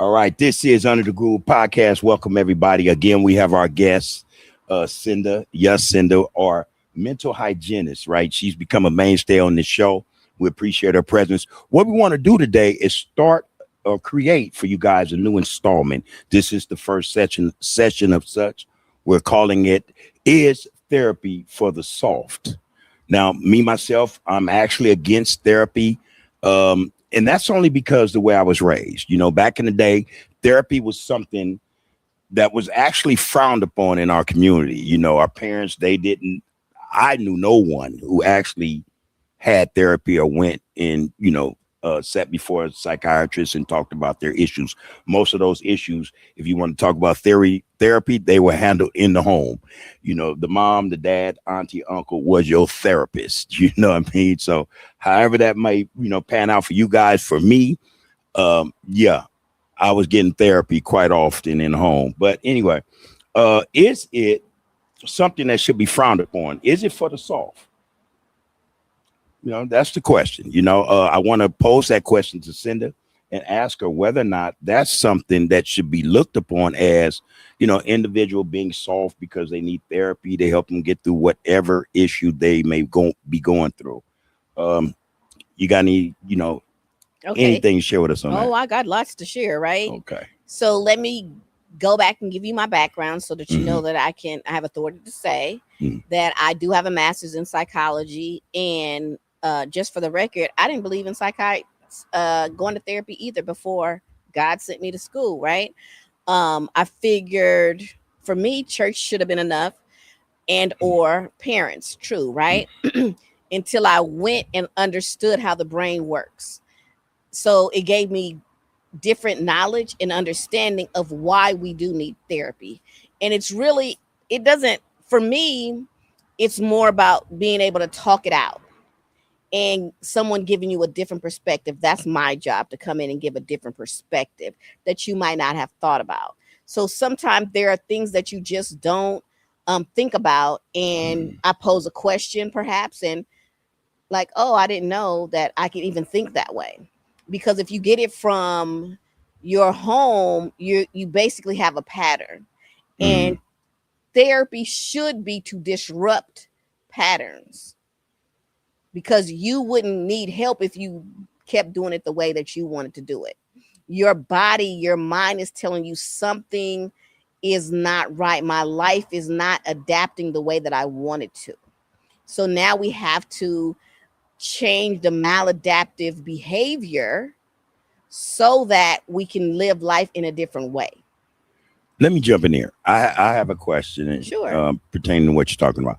All right, this is Under the Groove Podcast. Welcome everybody. Again, we have our guest, Cinda. Yes, Cinda, our mental hygienist, right? She's become a mainstay on this show. We appreciate her presence. What we want to do today is start or create for you guys a new installment. This is the first session of such. We're calling it Is Therapy for the Soft? Now, me, myself, I'm actually against therapy. And that's only because the way I was raised. You know, back in the day, therapy was something that was actually frowned upon in our community. You know, our parents, I knew no one who actually had therapy or went and, sat before a psychiatrist and talked about their issues. Most of those issues, if you want to talk about therapy, they were handled in the home. You know, the mom, the dad, auntie, uncle was your therapist. You know what I mean? So however that may, pan out for you guys, for me, I was getting therapy quite often in the home. But anyway, is it something that should be frowned upon? Is it for the soft? That's the question. I want to pose that question to Cinda and ask her whether or not that's something that should be looked upon as, individual being soft because they need therapy to help them get through whatever issue they may be going through. You got any, anything to share with us on that? Oh, I got lots to share, right? Okay. So let me go back and give you my background so that you know that I have authority to say that I do have a master's in psychology. And just for the record, I didn't believe in going to therapy either before God sent me to school, right? I figured for me, church should have been enough and or parents, true, right? Until I went and understood how the brain works. So it gave me different knowledge and understanding of why we do need therapy. And for me, it's more about being able to talk it out and someone giving you a different perspective. That's my job, to come in and give a different perspective that you might not have thought about. So sometimes there are things that you just don't think about. And I pose a question perhaps and like, oh, I didn't know that I could even think that way. Because if you get it from your home, you basically have a pattern. And therapy should be to disrupt patterns, because you wouldn't need help if you kept doing it the way that you wanted to do it. Your body, your mind is telling you something is not right. My life is not adapting the way that I want it to. So now we have to change the maladaptive behavior so that we can live life in a different way. Let me jump in here. I have a question Sure. Pertaining to what you're talking about.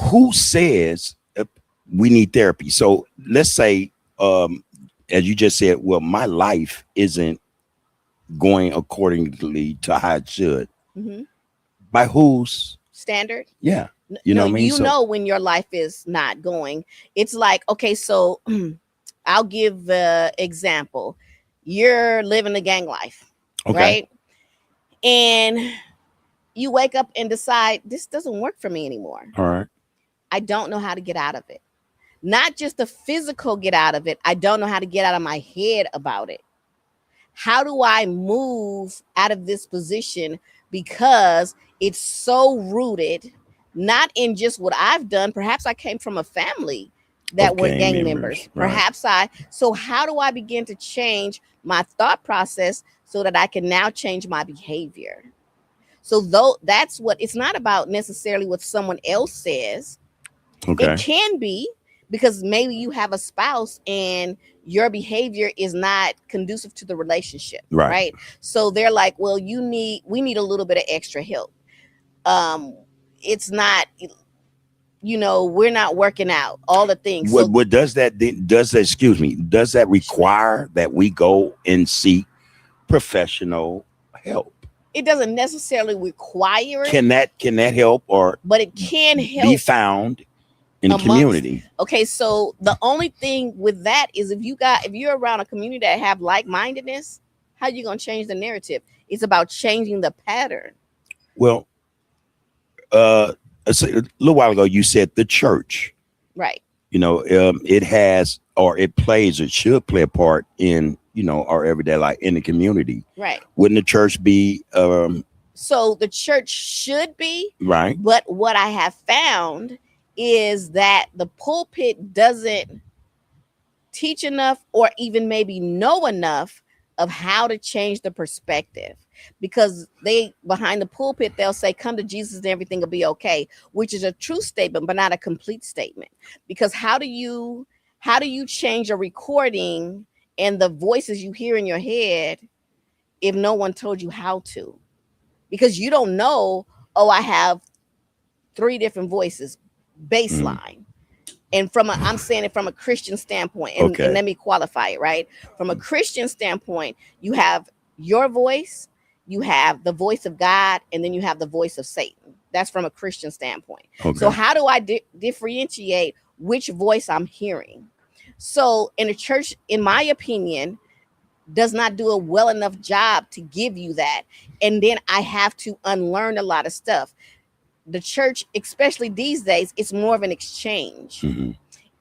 Who says we need therapy? So let's say, as you just said, well, my life isn't going accordingly to how it should. By whose standard? Yeah. You know what I mean? You know when your life is not going. It's like, okay, so I'll give an example. You're living a gang life, right? And you wake up and decide, this doesn't work for me anymore. All right. I don't know how to get out of it. Not just the physical get out of it. I don't know how to get out of my head about it. How do I move out of this position? Because it's so rooted, not in just what I've done. Perhaps I came from a family that were gang members. Perhaps so how do I begin to change my thought process so that I can now change my behavior? So that's what it's not about necessarily what someone else says. It can be, because maybe you have a spouse and your behavior is not conducive to the relationship, right? So they're like, well, we need a little bit of extra help. It's not, we're not working out, all the things. What does that require that we go and seek professional help? It doesn't necessarily require it. Can that help, but it can help be found in the community? Okay, so the only thing with that is if you're around a community that have like-mindedness, how are you going to change the narrative? It's about changing the pattern. Well, a little while ago, you said the church. Right. It has, or it plays, or should play a part in our everyday life in the community. Right. Wouldn't the church be So the church should be, right? but what I have found is that the pulpit doesn't teach enough or even maybe know enough of how to change the perspective, because they behind the pulpit they'll say come to Jesus and everything will be okay, which is a true statement but not a complete statement. Because how do you change a recording and the voices you hear in your head if no one told you how to? Because you don't know, oh, I have 3 different voices baseline. And I'm saying it from a Christian standpoint, and let me qualify it, right? From a Christian standpoint, you have your voice, you have the voice of God, and then you have the voice of Satan. That's from a Christian standpoint. So how do I differentiate which voice I'm hearing? So in a church, in my opinion, does not do a well enough job to give you that. And then I have to unlearn a lot of stuff. The church, especially these days, it's more of an exchange.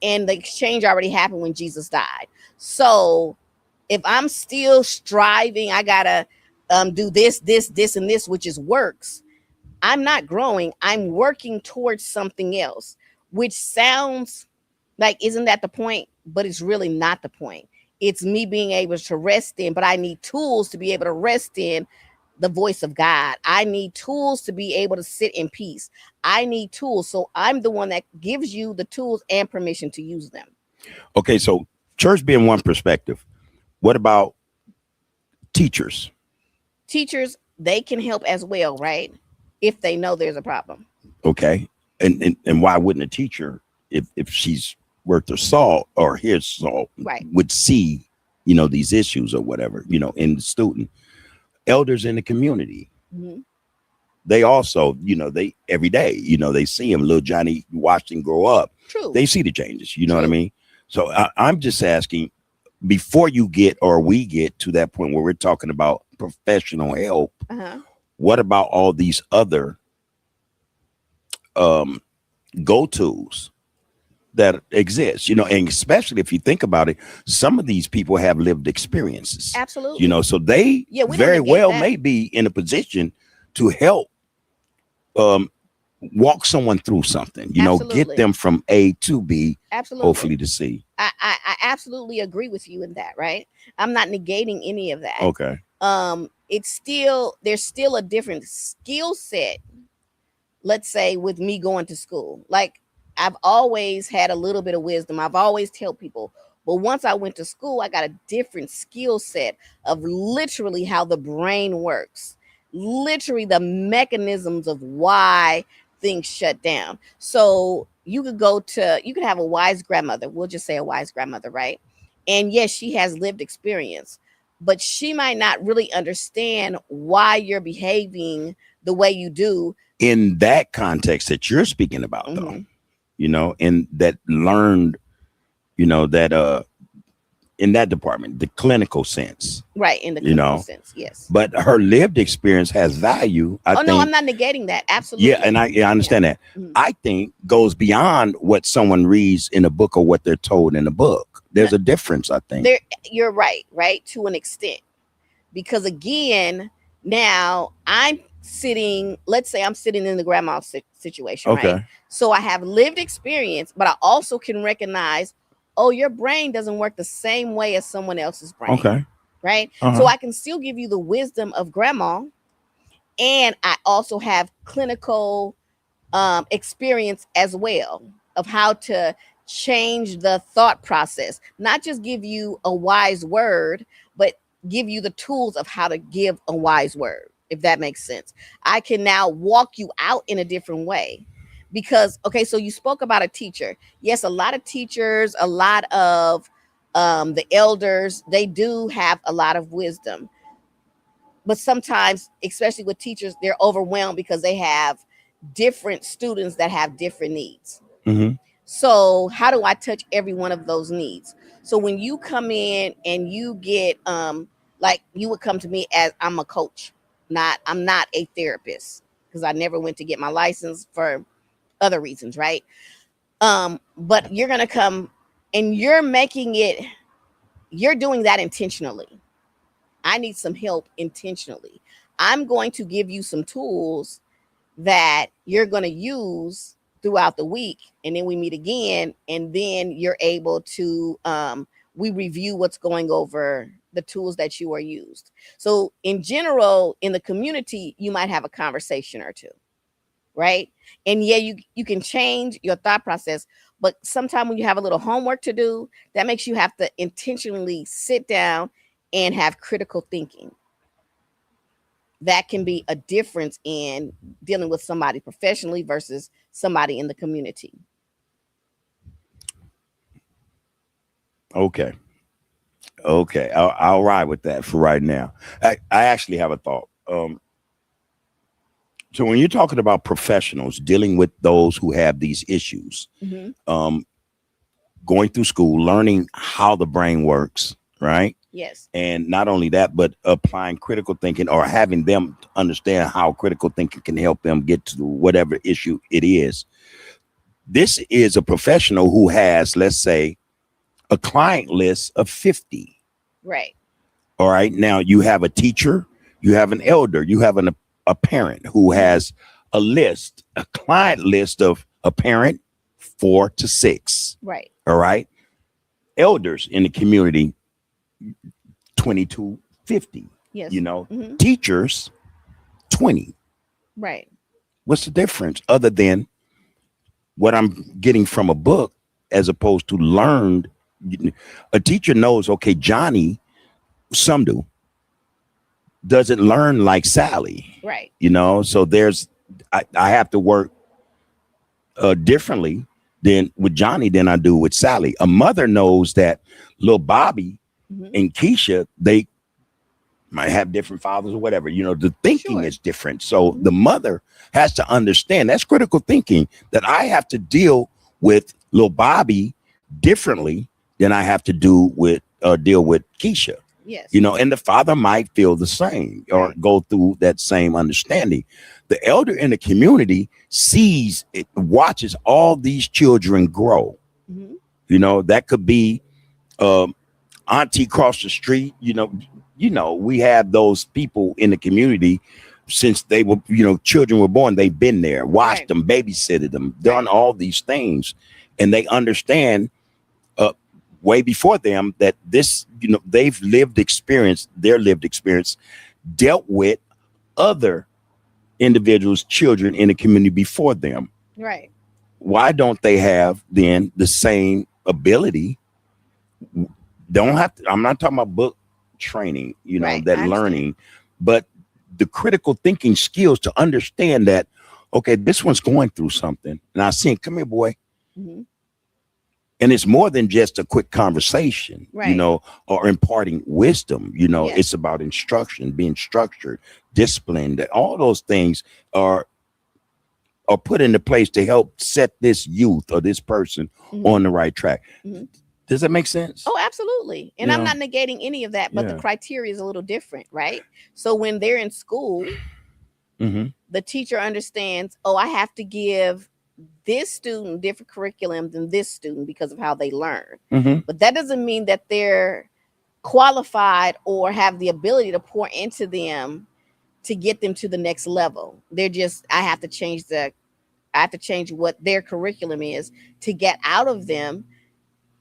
And the exchange already happened when Jesus died. So if I'm still striving, I gotta do this, and this, which is works. I'm not growing. I'm working towards something else, which sounds like, isn't that the point? But it's really not the point. It's me being able to rest in, but I need tools to be able to rest in the voice of God. I need tools to be able to sit in peace. I need tools. So I'm the one that gives you the tools and permission to use them. Okay, so church being one perspective. What about teachers? Teachers, they can help as well, right? If they know there's a problem. Okay. And why wouldn't a teacher, if she's worth her salt or his salt, right, would see, these issues or whatever, in the student? Elders in the community, they also, they every day, they see him. Little Johnny watched him grow up. True. They see the changes. You know what I mean? So I'm just asking, before you get or we get to that point where we're talking about professional help, what about all these other go-tos that exist, and especially if you think about it, some of these people have lived experiences. Absolutely. So they very well may be in a position to help walk someone through something, get them from A to B, hopefully to C. I absolutely agree with you in that, right? I'm not negating any of that. Okay. There's still a different skill set, let's say, with me going to school. Like, I've always had a little bit of wisdom. I've always told people, but once I went to school, I got a different skill set of literally how the brain works, literally the mechanisms of why things shut down. So you could have a wise grandmother. We'll just say a wise grandmother, right? And yes, she has lived experience, but she might not really understand why you're behaving the way you do. In that context that you're speaking about, though. In that learned, that in that department, the clinical sense. Right, in the clinical sense, yes. But her lived experience has value. I think. No, I'm not negating that. Absolutely. Yeah, and I understand that. I think goes beyond what someone reads in a book or what they're told in a book. There's a difference, I think. You're right, to an extent. Because again, now let's say I'm sitting in the grandma situation, right? So I have lived experience, but I also can recognize, oh, your brain doesn't work the same way as someone else's brain. Okay. Right? So I can still give you the wisdom of grandma, and I also have clinical experience as well of how to change the thought process. Not just give you a wise word, but give you the tools of how to give a wise word, if that makes sense. I can now walk you out in a different way. Because, okay, so you spoke about a teacher. Yes, a lot of teachers, a lot of the elders, they do have a lot of wisdom. But sometimes, especially with teachers, they're overwhelmed because they have different students that have different needs. So how do I touch every one of those needs? So when you come in and you get, like you would come to me as I'm a coach, I'm not a therapist, because I never went to get my license for other reasons, right? But you're going to come and you're making it you're doing that intentionally. I need some help intentionally. I'm going to give you some tools that you're going to use throughout the week, and then we meet again, and then you're able to we review what's going over the tools that you are used. So in general, in the community, you might have a conversation or two, right? And yeah, you can change your thought process, but sometimes when you have a little homework to do, that makes you have to intentionally sit down and have critical thinking. That can be a difference in dealing with somebody professionally versus somebody in the community. Okay. Okay. I'll ride with that for right now. I actually have a thought. So when you're talking about professionals dealing with those who have these issues, going through school, learning how the brain works, right? Yes. And not only that, but applying critical thinking or having them understand how critical thinking can help them get to whatever issue it is. This is a professional who has, let's say, a client list of 50. Right. All right. Now you have a teacher, you have an elder, you have a parent who has a list, a client list of a parent 4 to 6. Right. All right. Elders in the community 20 to 50. Yes. You know, teachers 20. Right. What's the difference other than what I'm getting from a book as opposed to learned? A teacher knows, okay, Johnny Sumdu doesn't learn like Sally. Right. You know, so I have to work differently than with Johnny than I do with Sally. A mother knows that little Bobby and Keisha, they might have different fathers or whatever. You know, the thinking is different. So the mother has to understand, that's critical thinking, that I have to deal with little Bobby differently than I have to deal with Keisha. Yes. You know, and the father might feel the same or go through that same understanding. The elder in the community sees it, watches all these children grow. You know, that could be auntie across the street. You know, we have those people in the community since they were, children were born. They've been there, watched them, babysitted them, done all these things, and they understand way before them that this, they've their lived experience dealt with other individuals, children in the community before them. Right. Why don't they have then the same ability? Don't have to, I'm not talking about book training, that learning, but the critical thinking skills to understand that, okay, this one's going through something. And I see, come here, boy. And it's more than just a quick conversation, or imparting wisdom. It's about instruction, being structured, disciplined. That all those things are put into place to help set this youth or this person on the right track. Does that make sense? Oh, absolutely. And I'm not negating any of that, but the criteria is a little different, right? So when they're in school, the teacher understands, I have to give this student different curriculum than this student because of how they learn. But that doesn't mean that they're qualified or have the ability to pour into them to get them to the next level. They're just, I have to change what their curriculum is to get out of them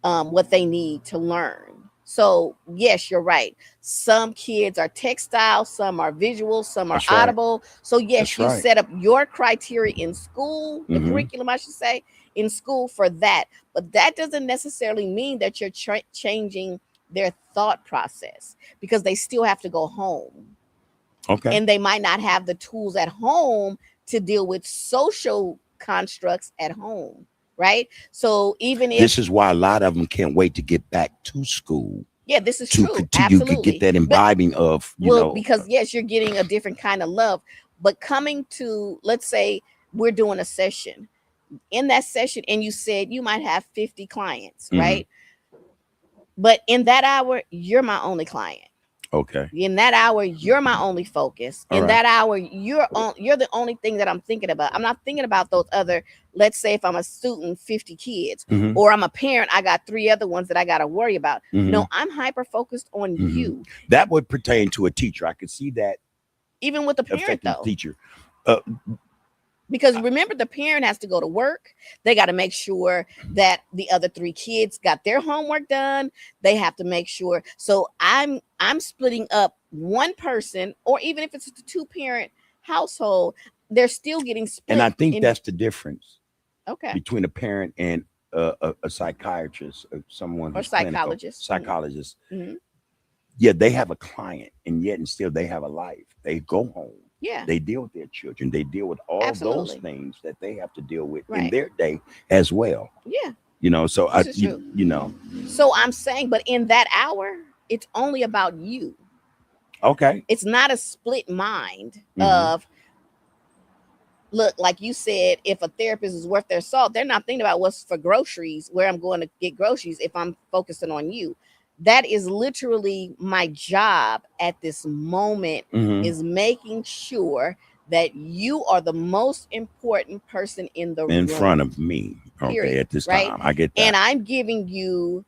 what they need to learn. So yes, you're right. Some kids are textile, some are visual, some are audible. So yes, you set up your criteria in school, the curriculum, I should say, in school for that. But that doesn't necessarily mean that you're changing their thought process, because they still have to go home. Okay. And they might not have the tools at home to deal with social constructs at home. Right. So even if this is why a lot of them can't wait to get back to school. Yeah, this is true. Absolutely. You could get that imbibing of, because yes, you're getting a different kind of love. But coming to, let's say we're doing a session. In that session, and you said you might have 50 clients, right? But in that hour, you're my only client. Okay. In that hour, you're my only focus. All In right. that hour, you're the only thing that I'm thinking about. I'm not thinking about those other, let's say if I'm a student, 50 kids, Mhm. or I'm a parent, I got 3 other ones that I got to worry about. Mhm. No, I'm hyper focused on Mhm. you. That would pertain to a teacher. I could see that Even with the parent affecting the though. teacher. Because remember, the parent has to go to work. They got to make sure that the other 3 kids got their homework done. They have to make sure. So I'm splitting up one person, or even if it's a 2-parent household, they're still getting split. And I think that's the difference okay. between a parent and a psychiatrist, or someone Or who's clinical, psychologist. psychologist. Mm-hmm. Yeah, they have a client, and yet and still they have a life. They go home. Yeah. They deal with their children. They deal with all Absolutely. those things that they have to deal with in Right. their day as well. Yeah. You know, so This is true. you know, So I'm saying, but in that hour, it's only about you. okay. It's not a split mind Mhm. of, look, like you said, if a therapist is worth their salt, they're not thinking about what's for groceries, where I'm going to get groceries if I'm focusing on you. That is literally my job at this moment, Mhm. is making sure that you are the most important person in the In room. front of me. Okay, Period. at this Right? time. I get that. And I'm giving you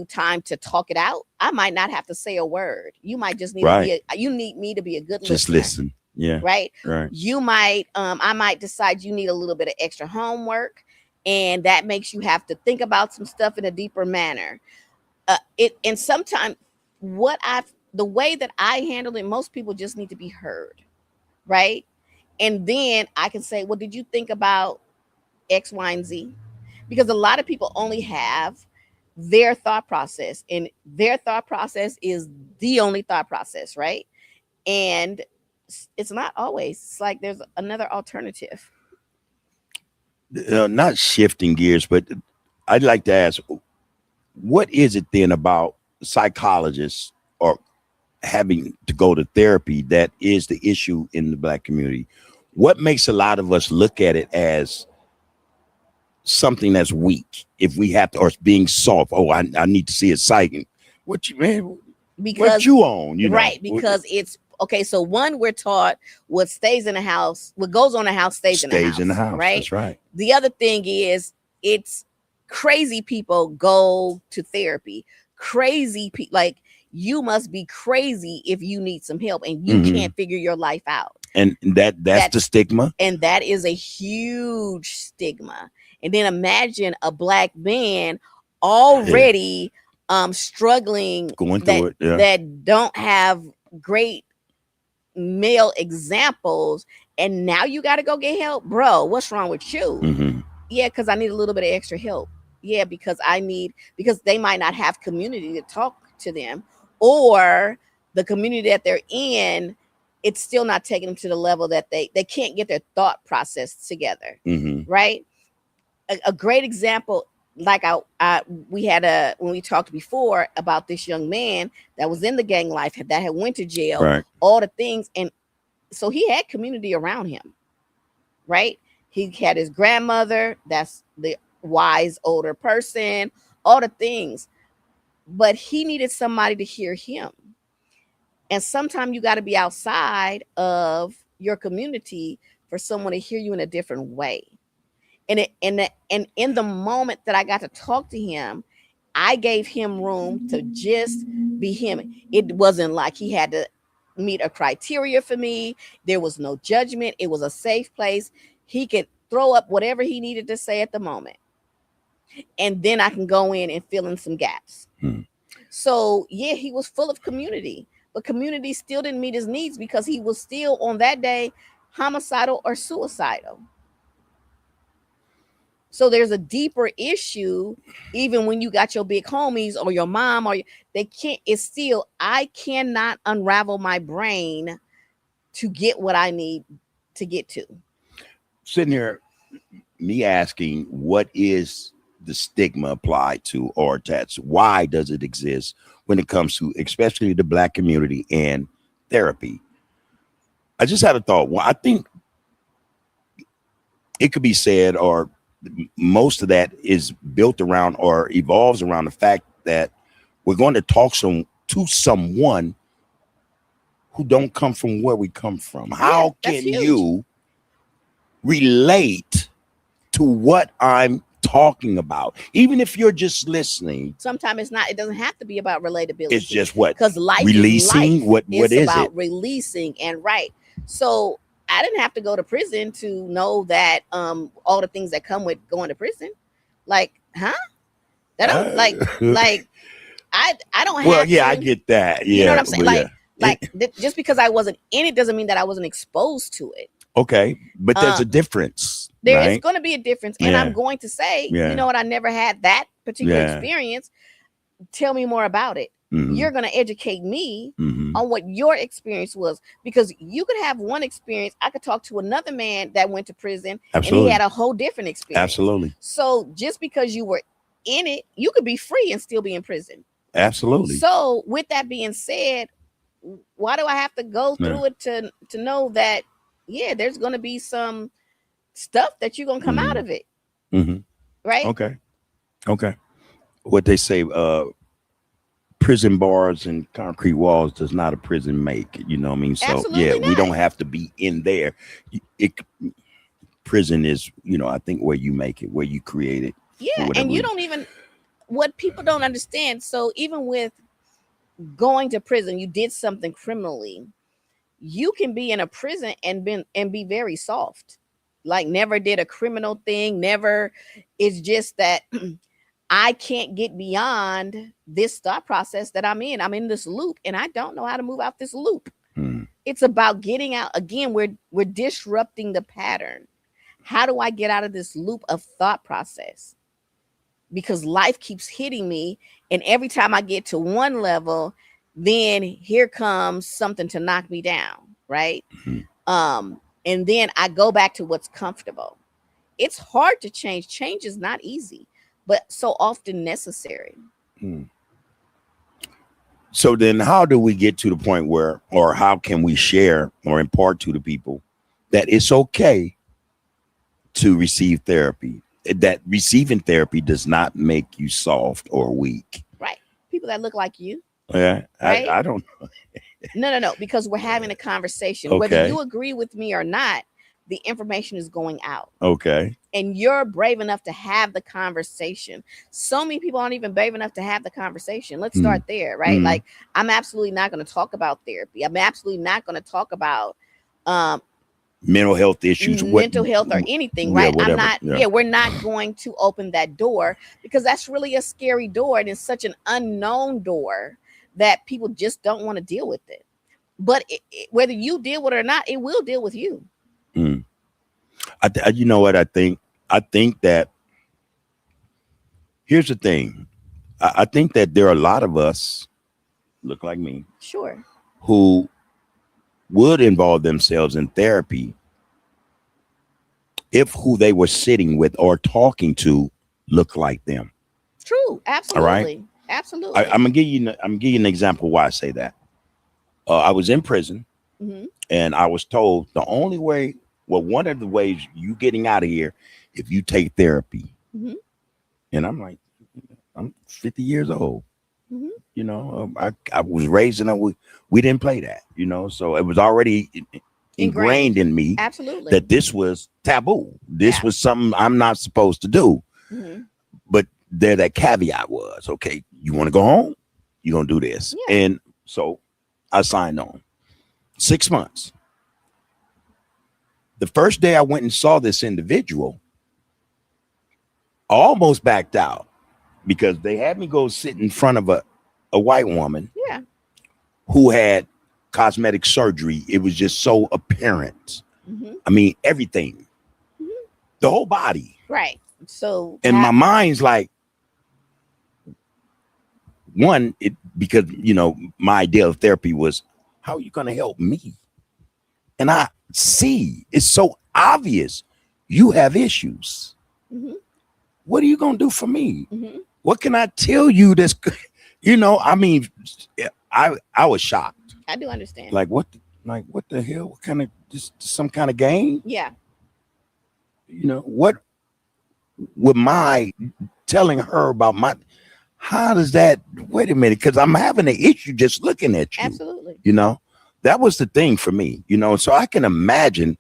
time to talk it out. I might not have to say a word. You might just need Right. you need me to be a good Just listener. listen. Yeah. Right? Right. You might I might decide you need a little bit of extra homework, and that makes you have to think about some stuff in a deeper manner. And sometimes the way that I handle it, most people just need to be heard, right? And then I can say, well, did you think about X, Y, and Z? Because a lot of people only have their thought process, and their thought process is the only thought process, right? And it's not always. It's like there's another alternative. Not shifting gears, but I'd like to ask, what is it then about psychologists or having to go to therapy that is the issue in the Black community? What makes a lot of us look at it as something that's weak if we have to, or being soft? Oh, I need to see a psychic. What you, man? Because what you on? You right, know, because it's okay. So one, we're taught what stays in the house, what goes on the house stays in the house. in the house. Right. That's right. The other thing is, it's crazy people go to therapy. Crazy people, like, you must be crazy if you need some help and you Mhm. can't figure your life out. And that's the stigma. And that is a huge stigma. And then imagine a Black man already struggling, Going through it, yeah. that don't have great male examples, and now you got to go get help. Bro, what's wrong with you? Mhm. Yeah, because I need a little bit of extra help. Yeah, because they might not have community to talk to them, or the community that they're in, it's still not taking them to the level that they can't get their thought process together. Mhm. Right? A great example, like we had when we talked before about this young man that was in the gang life, that had went to jail, Right. all the things, and so he had community around him. Right? He had his grandmother, that's the wise older person, all the things, but he needed somebody to hear him. And sometimes you got to be outside of your community for someone to hear you in a different way. And in the moment that I got to talk to him, I gave him room to just be him. It wasn't like he had to meet a criteria for me. There was no judgment. It was a safe place. He could throw up whatever he needed to say at the moment, and then I can go in and fill in some gaps. So yeah, he was full of community, but community still didn't meet his needs because he was still on that day homicidal or suicidal. So there's a deeper issue, even when you got your big homies or your mom, or they can't. It's still, I cannot unravel my brain to get what I need to get to. Sitting here, me asking, what is the stigma applied to, or attached? Why does it exist when it comes to, especially the Black community and therapy? I just had a thought. Well, I think it could be said, or most of that is built around or evolves around the fact that we're going to talk to to someone who don't come from where we come from? How can you relate to what I'm talking about, even if you're just listening? Sometimes it's not. It doesn't have to be about relatability. It's just what, because life releasing. Is life. What it's is about it? Releasing and So I didn't have to go to prison to know that all the things that come with going to prison. Like, huh? That don't like I don't have. Well, yeah, I get that. Yeah, you know what I'm saying. Like, just because I wasn't in it doesn't mean that I wasn't exposed to it. Okay, but there's a difference. There right? is going to be a difference, and I'm going to say, you know what? I never had that particular experience. Tell me more about it. You're going to educate me on what your experience was, because you could have one experience. I could talk to another man that went to prison and he had a whole different experience. Absolutely. So just because you were in it, you could be free and still be in prison. Absolutely. So with that being said, why do I have to go through it to know that, there's going to be some stuff that you're going to come out of it. Right. Okay. What they say, prison bars and concrete walls does not a prison make. You know what I mean? So Absolutely not. We don't have to be in there. Prison is, I think, where you make it, where you create it. Yeah. And you don't even, what people don't understand. So even with going to prison, you did something criminally, you can be in a prison and be very soft, like never did a criminal thing, never. It's just that I can't get beyond this thought process that I'm in. I'm in this loop and I don't know how to move out this loop. It's about getting out. Again, we're disrupting the pattern. How do I get out of this loop of thought process? Because life keeps hitting me, and every time I get to one level, then here comes something to knock me down, right? And then I go back to what's comfortable. It's hard to change. Change is not easy, but so often necessary. So then how do we get to the point where, or how can we share or impart to the people that it's okay to receive therapy, that receiving therapy does not make you soft or weak? Right. People that look like you. Yeah, right? I don't know. No, because we're having a conversation. Okay. Whether you agree with me or not, the information is going out. Okay. And you're brave enough to have the conversation. So many people aren't even brave enough to have the conversation. Let's start there, right? Like, I'm absolutely not going to talk about therapy. I'm absolutely not going to talk about mental health issues, mental health or anything, right? Whatever. I'm not, we're not going to open that door, because that's really a scary door, and it's such an unknown door that people just don't want to deal with it. But whether you deal with it or not, it will deal with you. You know what I think? I think that here's the thing. I think that there are a lot of us, look like me, sure, who would involve themselves in therapy if who they were sitting with or talking to looked like them. True. Absolutely. All right? Absolutely. I'm gonna give you an example why I say that. I was in prison, and I was told the only way, one of the ways you getting out of here, if you take therapy. And I'm like, I'm 50 years old. You know, I was raised in we didn't play that, so it was already ingrained in me. Absolutely. That this was taboo. This was something I'm not supposed to do. But that caveat was, okay, you want to go home? You're going to do this. Yeah. And so I signed on. 6 months. The first day I went and saw this individual, I almost backed out because they had me go sit in front of a white woman who had cosmetic surgery. It was just so apparent. I mean, everything, the whole body. Right. So, and my mind's like, because, my idea of therapy was, how are you going to help me? And I see it's so obvious you have issues. What are you going to do for me? What can I tell you that's, I mean, I was shocked. I do understand. Like, what the hell? What kind of, just some kind of game? Yeah. What with my telling her about how does that, wait a minute, because I'm having an issue just looking at you. Absolutely. You know, that was the thing for me, you know. So I can imagine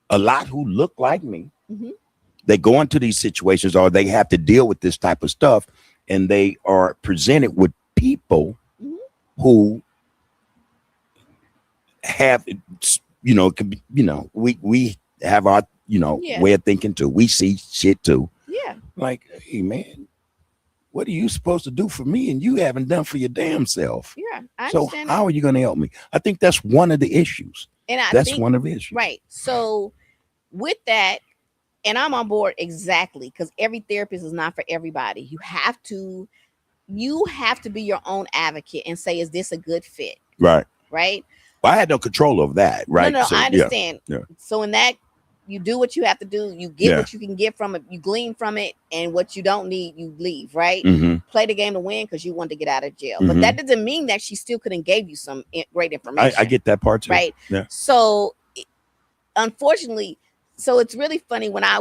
a lot who look like me, they go into these situations or they have to deal with this type of stuff, and they are presented with people who have, you know, could be, you know, we have our, you know, way of thinking too. We see shit too. Yeah. Like, hey man, what are you supposed to do for me and you haven't done for your damn self? Yeah. I So understand how are you going to help me? I think that's one of the issues. And that's one of the issues. Right. So with that, and I'm on board exactly, because every therapist is not for everybody. You have to be your own advocate and say, is this a good fit? Right. Right. Well, I had no control of that. Right. No, I understand. Yeah. So in that, you do what you have to do. You get what you can get from it. You glean from it, and what you don't need, you leave. Right. Play the game to win because you want to get out of jail. But that doesn't mean that she still couldn't give you some great information. I get that part too. Right. Yeah. So unfortunately, so it's really funny when I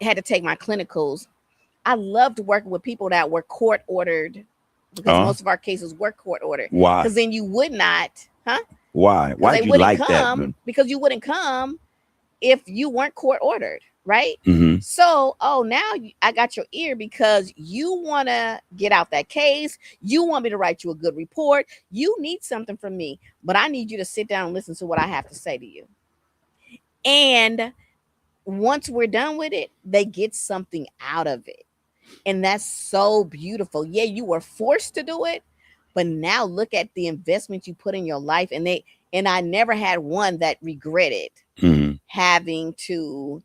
had to take my clinicals. I loved working with people that were court ordered, because most of our cases were court ordered. Why? Because then you would not, Why? Why do you like that? Because you wouldn't come if you weren't court ordered, right? So, now I got your ear because you want to get out that case. You want me to write you a good report. You need something from me, but I need you to sit down and listen to what I have to say to you. And once we're done with it, they get something out of it. And that's so beautiful. Yeah, you were forced to do it, but now look at the investment you put in your life. And I never had one that regretted having to,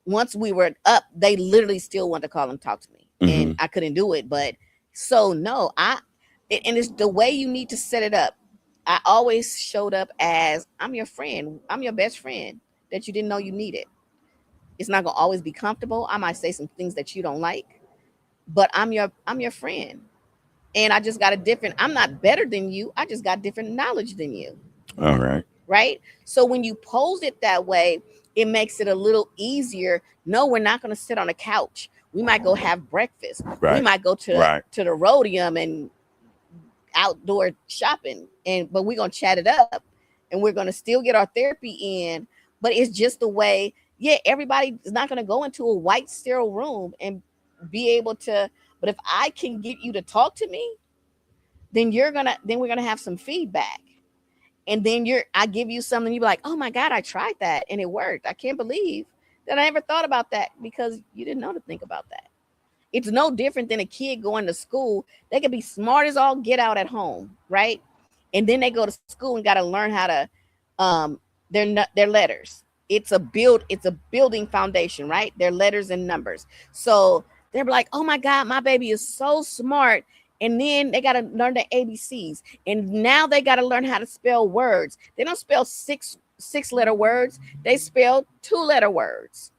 once we were up, they literally still want to call and talk to me. And I couldn't do it. But so no, and it's the way you need to set it up. I always showed up as, I'm your friend. I'm your best friend that you didn't know you needed. It's not going to always be comfortable. I might say some things that you don't like, but I'm your friend. And I just got I'm not better than you. I just got different knowledge than you. All right. Right. So when you pose it that way, it makes it a little easier. No, we're not going to sit on a couch. We might go have breakfast. Right. We might go to the Rhodium and outdoor shopping. But we're going to chat it up, and we're going to still get our therapy in. But it's just the way, everybody is not going to go into a white sterile room and be able to, but if I can get you to talk to me, then we're going to have some feedback. And then I give you something, you're like, oh my God, I tried that and it worked. I can't believe that I never thought about that, because you didn't know to think about that. It's no different than a kid going to school. They can be smart as all get out at home, right? And then they go to school and got to learn how to their letters. It's a building foundation, right? Their letters and numbers. So they're like, oh my God, my baby is so smart. And then they got to learn the ABCs. And now they got to learn how to spell words. They don't spell six letter words. They spell 2-letter words,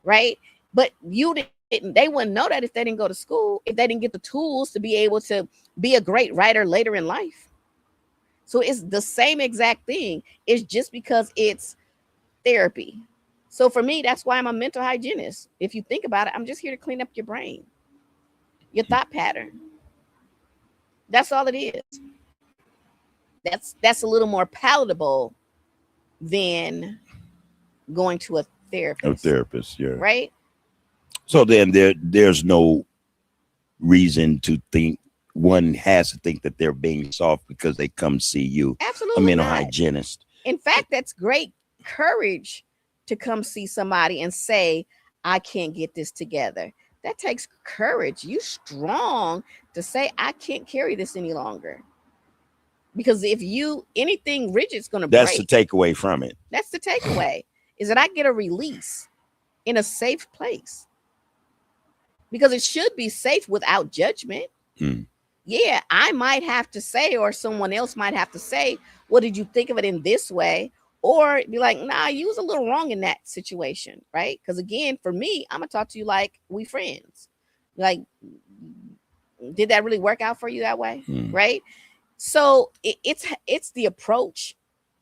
right? But they wouldn't know that if they didn't go to school, if they didn't get the tools to be able to be a great writer later in life. So it's the same exact thing. It's just because it's therapy. So for me, that's why I'm a mental hygienist. If you think about it, I'm just here to clean up your brain, your thought pattern. That's all it is. That's a little more palatable than going to a therapist. A therapist, yeah. Right? So then there's no reason to think, one has to think that they're being soft because they come see you. Absolutely. A mental hygienist. In fact, that's great courage to come see somebody and say, I can't get this together. That takes courage. You strong to say, I can't carry this any longer. Because if anything rigid's going to break. That's the takeaway from it. That's the takeaway, is that I get a release in a safe place. Because it should be safe without judgment. Yeah, I might have to say, or someone else might have to say, well, did you think of it in this way? Or be like, nah, you was a little wrong in that situation, right? Because again, for me, I'm gonna talk to you like we friends. Like, did that really work out for you that way, right? So it's the approach.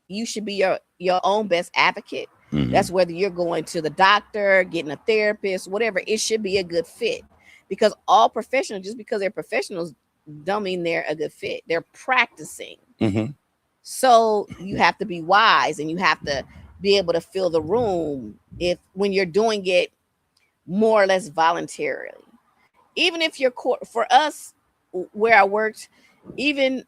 You should be your own best advocate. That's whether you're going to the doctor, getting a therapist, whatever. It should be a good fit. because all professionals, just because they're professionals, don't mean they're a good fit. They're practicing. Mm-hmm. So you have to be wise, and you have to be able to fill the room when you're doing it more or less voluntarily. Even if you're for us, where I worked, even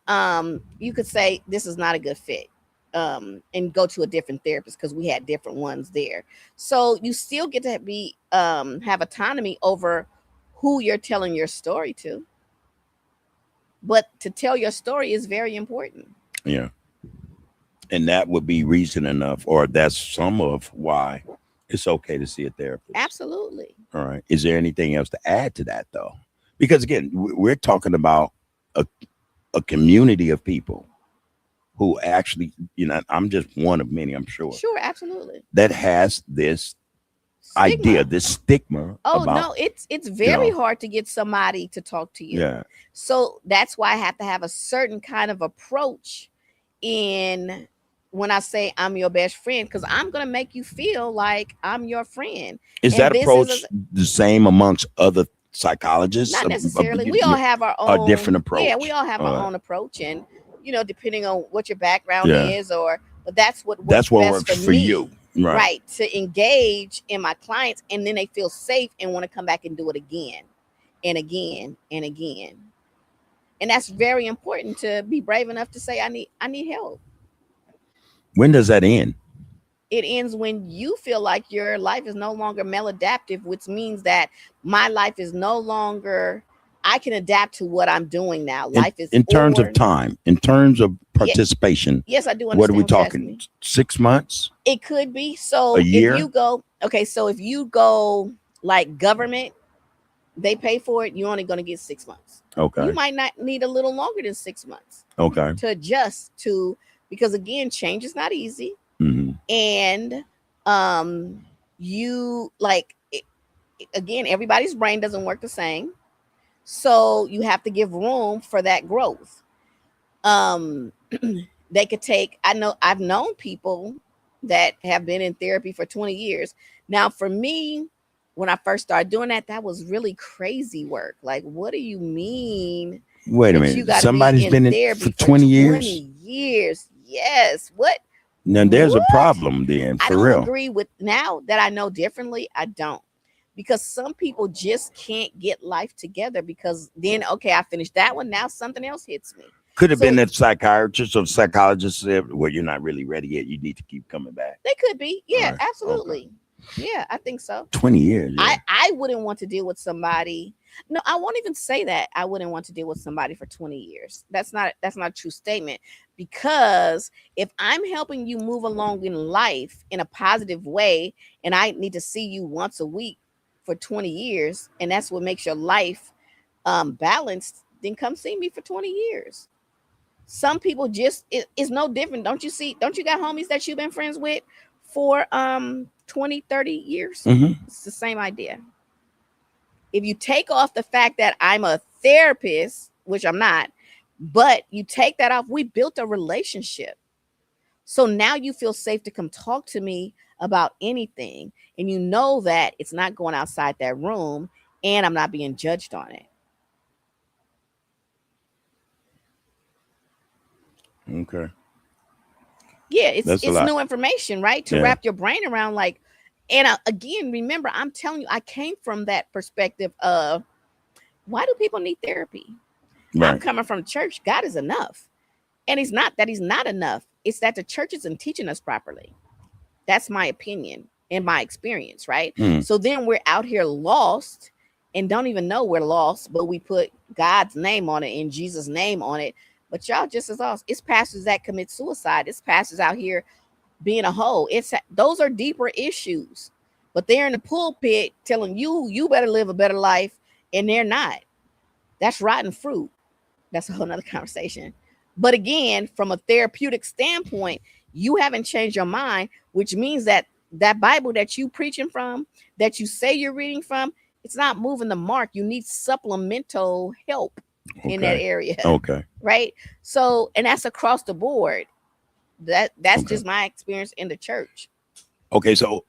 you could say this is not a good fit, and go to a different therapist, because we had different ones there. So you still get to be have autonomy over who you're telling your story to. But to tell your story is very important. Yeah. And that would be reason enough, or that's some of why it's okay to see a therapist. Absolutely. All right. Is there anything else to add to that, though? Because again, we're talking about a community of people who actually, I'm just one of many, I'm sure. Sure, absolutely. That has this idea, this stigma. Oh, no, it's very hard to get somebody to talk to you. Yeah. So that's why I have to have a certain kind of approach when I say I'm your best friend, because I'm going to make you feel like I'm your friend. Is that approach the same amongst other psychologists? Not necessarily. We all have our own. A different approach. Yeah, we all have our own approach. And, depending on what your background is, but that's what works for you. Right. To engage in my clients, and then they feel safe and want to come back and do it again and again and again. And that's very important, to be brave enough to say, I need help. When does that end? It ends when you feel like your life is no longer maladaptive, which means that my life is no longer, I can adapt to what I'm doing now. Life is in terms of time, in terms of participation. Yes, I do understand. What are we talking? 6 months? It could be. So a year? If you go like government, they pay for it, you're only going to get 6 months. Okay. You might not need a little longer than 6 months. Okay. To adjust to, because again, change is not easy. Mm-hmm. And again, everybody's brain doesn't work the same. So you have to give room for that growth. They could take, I've known people that have been in therapy for 20 years. Now, for me, when I first started doing that, that was really crazy work. Like, what do you mean? Wait a minute. Somebody's been in therapy for 20 years? 20 years. Yes. What? Now, there's a problem then, for real. I don't agree with, now that I know differently, I don't. Because some people just can't get life together, because then, okay, I finished that one. Now something else hits me. Could have been that psychiatrist or psychologist said, well, you're not really ready yet. You need to keep coming back. They could be. Yeah, right. Absolutely. Okay. Yeah, I think so. 20 years. Yeah. I wouldn't want to deal with somebody. No, I won't even say that. I wouldn't want to deal with somebody for 20 years. That's not a true statement. Because if I'm helping you move along in life in a positive way, and I need to see you once a week for 20 years, and that's what makes your life balanced, then come see me for 20 years. Some people just, it's no different. Don't you got homies that you've been friends with for 20, 30 years? Mm-hmm. It's the same idea. If you take off the fact that I'm a therapist, which I'm not, but you take that off, we built a relationship. So now you feel safe to come talk to me about anything, and you know that it's not going outside that room, and I'm not being judged on it. Okay. Yeah, it's new information, right? To wrap your brain around, like, and again, remember, I'm telling you, I came from that perspective of, why do people need therapy? Right. I'm coming from church. God is enough. And it's not that he's not enough. It's that the church isn't teaching us properly. That's my opinion and my experience, right? So then we're out here lost and don't even know we're lost, but we put God's name on it and Jesus' name on it. But y'all just as lost. It's pastors that commit suicide. It's pastors out here being a hoe. Those are deeper issues. But they're in the pulpit telling you better live a better life, and they're not. That's rotten fruit. That's a whole nother conversation. But again, from a therapeutic standpoint, you haven't changed your mind, which means that Bible that you preaching from, that you say you're reading from, it's not moving the mark. You need supplemental help in that area. Okay. Right. So, and that's across the board. That's just my experience in the church. Okay. So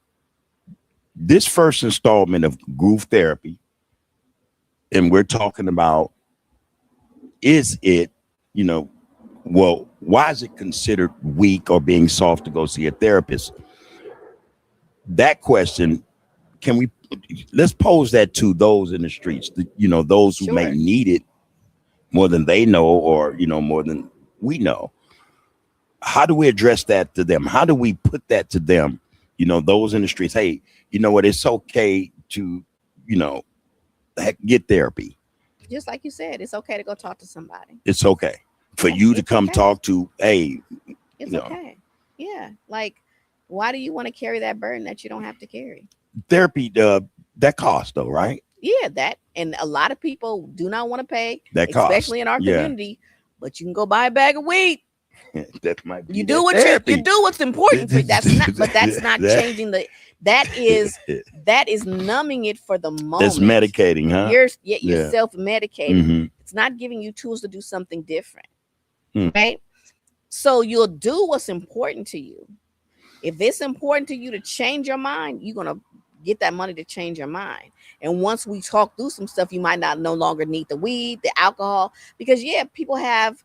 this first installment of Groove Therapy and we're talking about, is it, you know, well, why is it considered weak or being soft to go see a therapist? That question, can we, let's pose that to those in the streets, you know, those who may Sure. need it more than they know, or, you know, more than we know. How do we address that to them? How do we put that to them? You know, those in the streets, hey, you know what, it's okay to, you know, get therapy. Just like you said, it's okay to go talk to somebody. It's okay for Yeah, you to it's come okay. talk to, hey, It's you know, okay. Yeah. Like, why do you want to carry that burden that you don't have to carry? therapy, that costs though, right? Yeah, that, and a lot of people do not want to pay, That costs. especially in our Yeah. community. But you can go buy a bag of weed. That might be You that do what therapy. you do what's important for you. That's not, but that's not That- changing the. That is numbing it for the moment. It's medicating, huh? You're Yeah. self-medicating. Mm-hmm. It's not giving you tools to do something different, Hmm. right? So you'll do what's important to you. If it's important to you to change your mind, you're gonna get that money to change your mind. And once we talk through some stuff, you might not no longer need the weed, the alcohol, because people have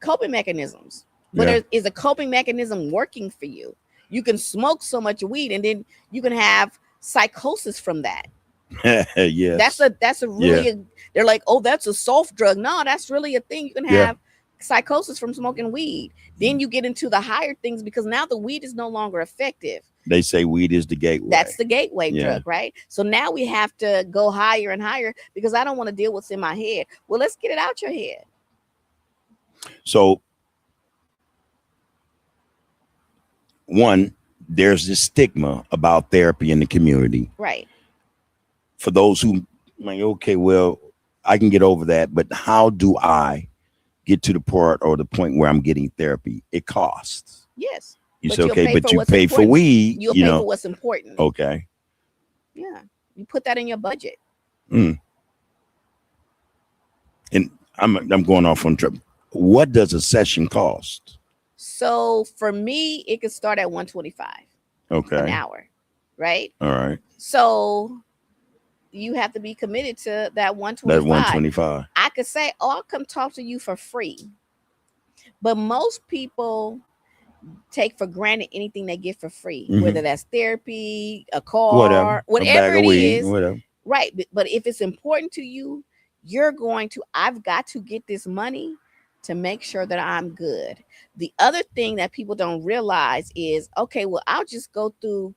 coping mechanisms. But Yeah. is a coping mechanism working for you? You can smoke so much weed, and then you can have psychosis from that. Yes. That's a really they're like, oh, that's a soft drug. No, that's really a thing. You can have psychosis from smoking weed. Then you get into the higher things because now the weed is no longer effective. They say weed is the gateway. That's the gateway drug, right? So now we have to go higher and higher because I don't want to deal with what's in my head. Well, let's get it out your head. So, one, there's this stigma about therapy in the community. Right. For those who like, okay, well, I can get over that, but how do I get to the part or the point where I'm getting therapy? It costs. Yes. You say, okay, but you pay for important. weed. You'll pay for what's important. Okay. Yeah. You put that in your budget. And I'm going off on trip. What does a session cost? So for me, it could start at $125 an hour, right? All right. So you have to be committed to that $125. That $125. I could say, oh, I'll come talk to you for free. But most people take for granted anything they get for free, whether that's therapy, a car, whatever it is. Whatever. Right. But if it's important to you, I've got to get this money to make sure that I'm good. The other thing that people don't realize is, okay, well, I'll just go through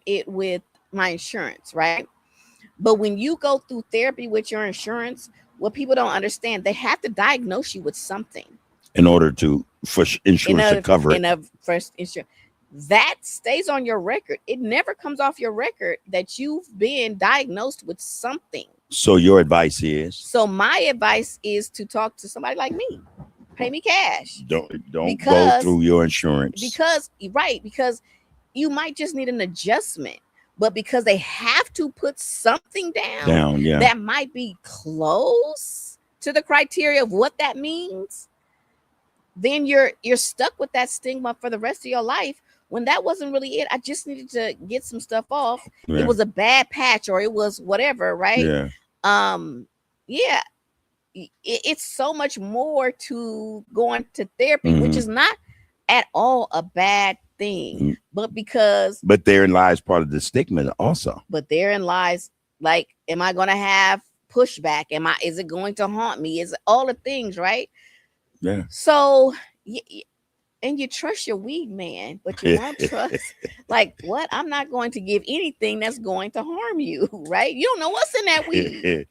it with my insurance, right? But when you go through therapy with your insurance, what people don't understand, they have to diagnose you with something in order for insurance to cover it. First insurance that stays on your record. It never comes off your record that you've been diagnosed with something. So your advice is? So my advice is to talk to somebody like me. Pay me cash. Don't go through your insurance. Because you might just need an adjustment. But because they have to put something down that might be close to the criteria of what that means, then you're stuck with that stigma for the rest of your life. When that wasn't really it. I just needed to get some stuff off. It was a bad patch or it was whatever, right? It's so much more to going to therapy, which is not at all a bad thing, but therein lies part of the stigma also. But therein lies, like, am I going to have pushback? Is it going to haunt me? Is it all the things, right? Yeah. So, and you trust your weed man, but you won't trust, like, what? I'm not going to give anything that's going to harm you, right? You don't know what's in that weed.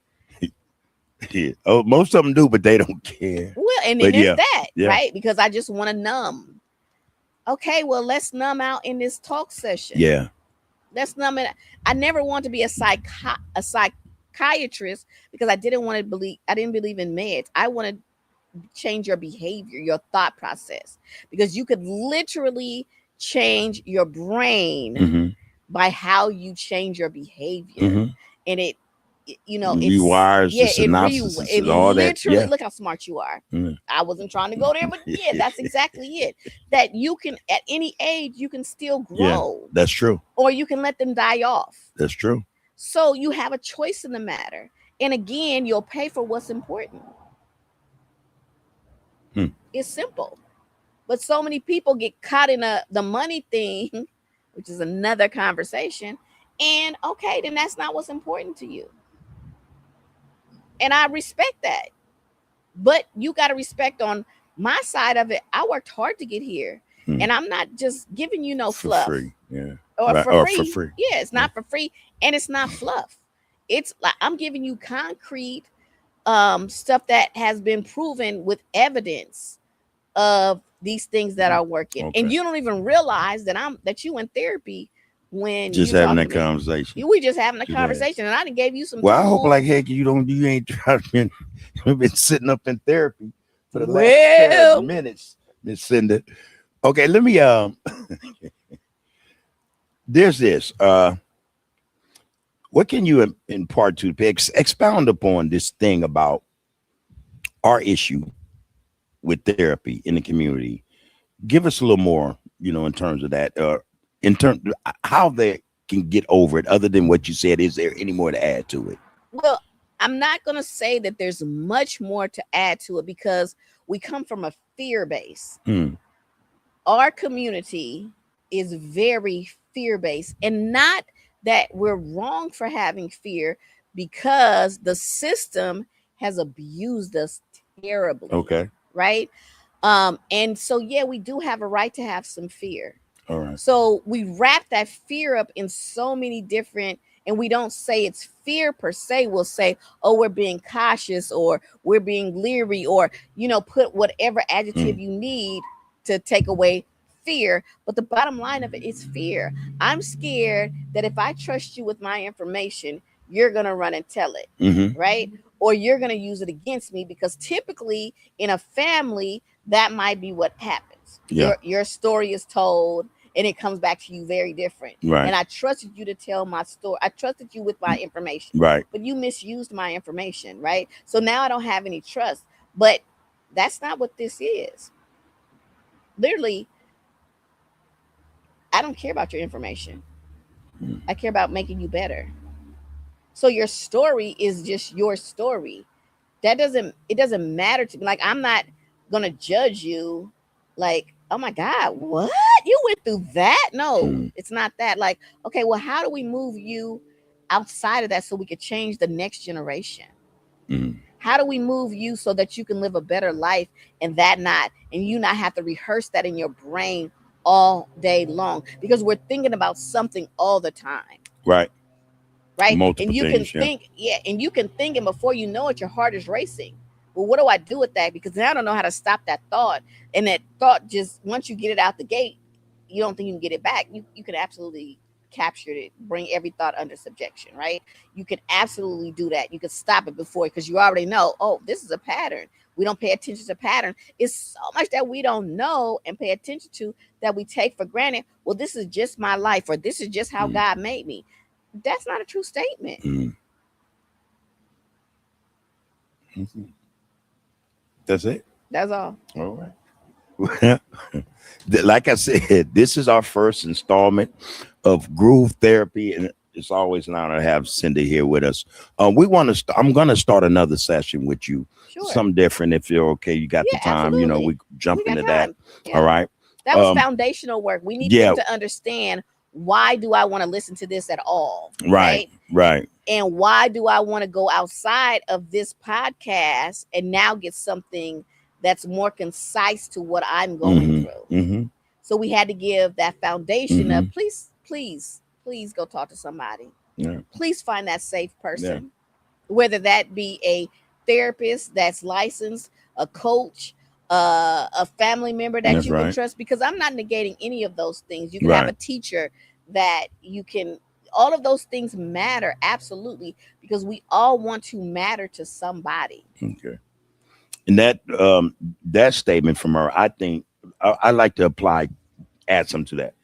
Oh, most of them do, but they don't care. Well, and then there's that, right? Because I just want to numb. Okay, well, let's numb out in this talk session. Yeah. Let's numb it. I never want to be a psychiatrist because I didn't believe in meds. I want to change your behavior, your thought process, because you could literally change your brain by how you change your behavior. And it rewires the synopsis, all that. Look how smart you are. I wasn't trying to go there, but that's exactly it. That you can, at any age, you can still grow. That's true. Or you can let them die off. That's true. So you have a choice in the matter. And again, you'll pay for what's important. It's simple. But so many people get caught in the money thing, which is another conversation. And okay, then that's not what's important to you. And I respect that. But you got to respect on my side of it. I worked hard to get here. And I'm not just giving you no fluff. For free. Yeah. Or, right. for, or free. for free. Yeah, it's not for free. And it's not fluff. It's like I'm giving you concrete stuff that has been proven with evidence of these things that are working. Okay. And you don't even realize that you in therapy when just having that conversation. We just having a conversation, and I done gave you some. Well, tools. I hope like heck you ain't been sitting up in therapy for the last minutes, Miss Cinda. Okay, let me there's this. What can you impart to expound upon this thing about our issue with therapy in the community? Give us a little more, in terms of that, in terms of how they can get over it. Other than what you said, is there any more to add to it? Well, I'm not going to say that there's much more to add to it because we come from a fear base. Our community is very fear-based, and not that we're wrong for having fear, because the system has abused us terribly. Okay. Right. And so, yeah, we do have a right to have some fear. All right. So we wrap that fear up in so many different, and we don't say it's fear per se. We'll say, oh, we're being cautious, or we're being leery, or, put whatever adjective you need to take away fear. But the bottom line of it is fear. I'm scared that if I trust you with my information, you're going to run and tell it. Right. Or you're going to use it against me, because typically in a family, that might be what happens. Yeah. Your story is told and it comes back to you very different. Right. And I trusted you to tell my story. I trusted you with my information. Right. But you misused my information. Right. So now I don't have any trust. But that's not what this is. Literally, I don't care about your information. I care about making you better. So your story is just your story. It doesn't matter to me. Like, I'm not going to judge you like, oh my God, what? You went through that? No, it's not that. Like, okay, well, how do we move you outside of that so we could change the next generation? How do we move you so that you can live a better life and you not have to rehearse that in your brain all day long? Because we're thinking about something all the time. Right. Multiple and you things, can think, and you can think, and before you know it, your heart is racing. Well, what do I do with that? Because now I don't know how to stop that thought. And that thought, just once you get it out the gate, you don't think you can get it back. You can absolutely capture it, bring every thought under subjection, right? You can absolutely do that. You can stop it before, because you already know, oh, this is a pattern. We don't pay attention to pattern. It's so much that we don't know and pay attention to that we take for granted. Well, this is just my life, or this is just how God made me. That's not a true statement. That's it. That's all. All right. Like I said, this is our first installment of Groove Therapy, and it's always an honor to have Cinda here with us. I'm going to start another session with you. Sure. Something different, if you're okay. You got the time. Absolutely. We jump into that. Yeah. All right. That was foundational work. We need them to understand, why do I want to listen to this at all? Right. And why do I want to go outside of this podcast and now get something that's more concise to what I'm going through? So we had to give that foundation of please go talk to somebody. Yeah. Please find that safe person, whether that be a therapist that's licensed, a coach, a family member that you can trust, because I'm not negating any of those things. You can have a teacher that you can, all of those things matter. Absolutely. Because we all want to matter to somebody. Okay. And that statement from her, I think I like to add something to that.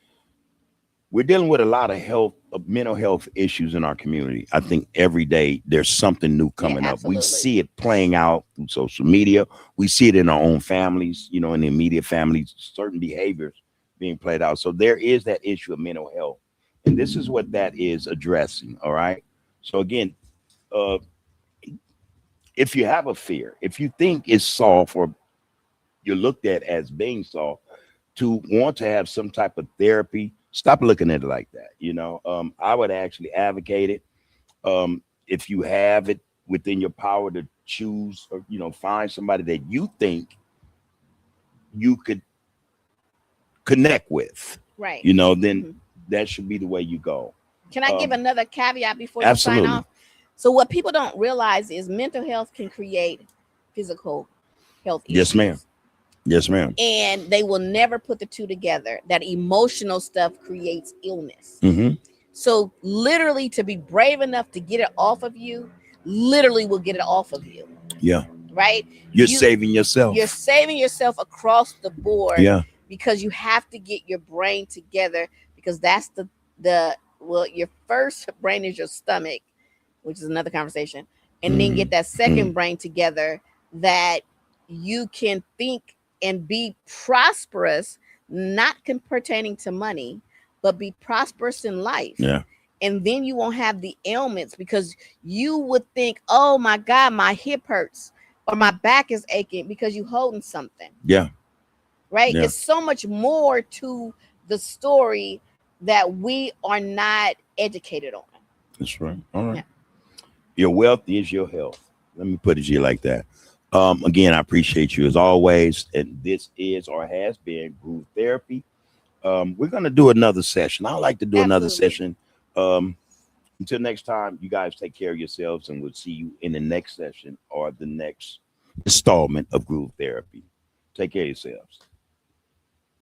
We're dealing with a lot of mental health issues in our community. I think every day there's something new coming up. We see it playing out through social media. We see it in our own families, in the immediate families, certain behaviors being played out. So there is that issue of mental health. And this is what that is addressing. All right. So again, if you have a fear, if you think it's soft or you're looked at as being soft, to want to have some type of therapy, stop looking at it like that. I would actually advocate it. If you have it within your power to choose or, find somebody that you think you could connect with, Right. then that should be the way you go. Can I give another caveat before you Absolutely. sign off? So what people don't realize is mental health can create physical health issues. Yes, ma'am. Yes, ma'am. And they will never put the two together. That emotional stuff creates illness. So literally, to be brave enough to get it off of you, literally will get it off of you. Yeah. Right? You're saving yourself. You're saving yourself across the board. Yeah. Because you have to get your brain together, because that's your first brain is your stomach, which is another conversation. And then get that second brain together, that you can think and be prosperous, not pertaining to money, but be prosperous in life. Yeah. And then you won't have the ailments, because you would think, oh my God, my hip hurts or my back is aching, because you're holding something. Yeah. Right. Yeah. It's so much more to the story that we are not educated on. That's right. All right. Yeah. Your wealth is your health. Let me put it to you like that. Again, I appreciate you as always. And this is or has been Groove Therapy. We're going to do another session. I like to do another session. Until next time, you guys take care of yourselves, and we'll see you in the next session or the next installment of Groove Therapy. Take care of yourselves.